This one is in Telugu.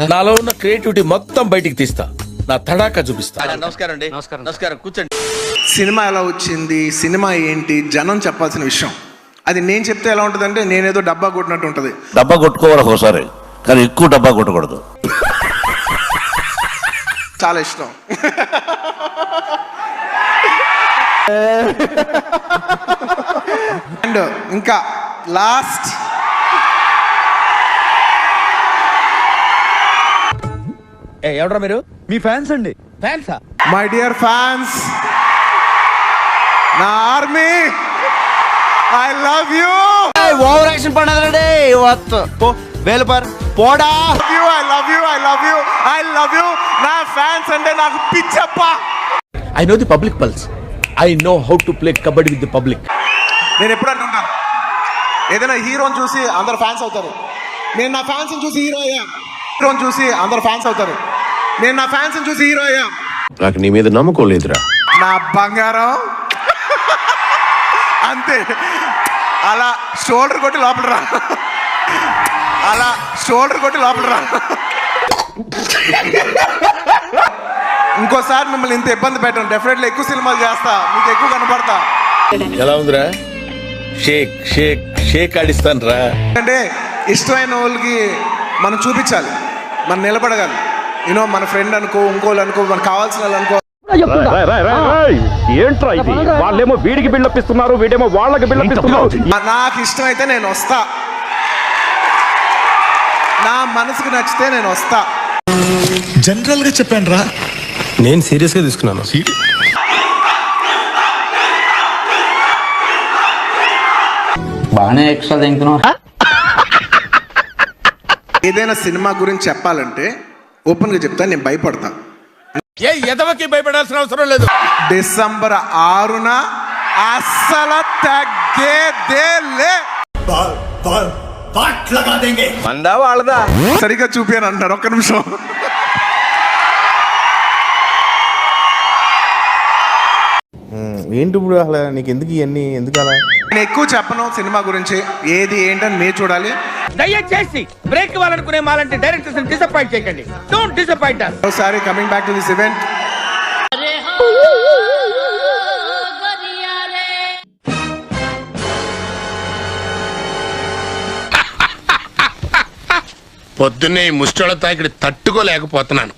నాలో ఉన్న క్రియేటివిటీ మొత్తం బయటికి తీస్తా, నా తడాకా చూపిస్తా. నమస్కారం అండి. నమస్కారం. కూర్చోండి. సినిమా ఎలా వచ్చింది, సినిమా ఏంటి, జనం చెప్పాల్సిన విషయం. అది నేను చెప్తే ఎలా ఉంటుందంటే నేనేదో డబ్బా కొట్టినట్టు ఉంటుంది. డబ్బా కొట్టుకోవాలి ఒకసారి, కానీ ఎక్కువ డబ్బా కొట్టకూడదు. చాలా ఇష్టం. అండ్ ఇంకా లాస్ట్ ఎవడ్రా మీరు? మీ ఫ్యాన్స్ అండి. ఫ్యాన్సా? మై డియర్ ఫ్యాన్స్, నా army, I love you. Over action பண்ணாதடே వత్తు పో వేలుపర్ పోడా. I love you, I love you, I love you. నా ఫ్యాన్స్ అంటే నాకు పిచ్చప్పా. I know the public pulse, I know how to play kabaddi with the public. నేను ఎప్పుడు అంటుంటాను, ఏదైనా హీరోని చూసి అందరు ఫ్యాన్స్ అవుతారు. నేను నా ఫ్యాన్స్ చూసి హీరో అయ్యా. హీరోని చూసి అందరు ఫ్యాన్స్ అవుతారు. నేను నా ఫ్యాన్స్ చూసి హీరో అయ్యా. నాకు నీ మీద నమ్మకం లేదురా. నా బంగారం అంతే. అలా షోల్డర్ కొట్టి లోపల రా, అలా షోల్డర్ కొట్టి లోపల రా. ఇంకోసారి మిమ్మల్ని ఇంత ఇబ్బంది పెట్టను. డెఫినెట్లీ ఎక్కువ సినిమాలు చేస్తా, మీకు ఎక్కువ కనపడతా. ఎలా ఉందిరా? షేక్ షేక్ షేక్ ఆడిస్తాను రా. అంటే ఇష్టమైన వాళ్ళకి మనం చూపించాలి, మనం నిలబడగాలి. యూనో మన ఫ్రెండ్ అనుకో, ఇంకోళ్ళు అనుకో, మనకు కావాల్సిన వాళ్ళు అనుకో. ఏంట్రా ఇది? వాళ్ళేమో వీడికి బిల్డప్ ఇస్తున్నారు, వీడేమో వాళ్ళకి బిల్డప్ ఇస్తున్నారు. నాకు ఇష్టమైతే నేను వస్తా, నా మనసుకు నచ్చితే నేను వస్తా. జనరల్ గా చెప్పాను రా, నేను సీరియస్ గా తీసుకున్నాను. బాగానే ఎక్స్ట్రా తింటున్నావు. ఏదైనా సినిమా గురించి చెప్పాలంటే ఓపెన్ గా చెప్తా, నేను భయపడతా. ఏ ఎదవకి భయపడాల్సిన అవసరం లేదు. డిసెంబర్ 6న అస్సలు తగ్గేదేలే. మందా వాళ్ళదా? సరిగా చూపాను అంటారు. ఒక్క నిమిషం. ఏంటి ఇప్పుడు అసలు నీకు ఎందుకు ఇవన్నీ, ఎందుకు అలా? నేను ఎక్కువ చెప్పను సినిమా గురించి, ఏది ఏంటని మీరు చూడాలి. దయచేసి బ్రేక్ ఇవ్వాలనుకునే మాలంటే డైరెక్టర్స్ డిసప్పాయింట్ చేయకండి. Don't disappoint us. ఒకసారి coming back to this event. పొద్దున్నే ముష్టోళ్ళ తాకిడి తట్టుకోలేకపోతున్నాను.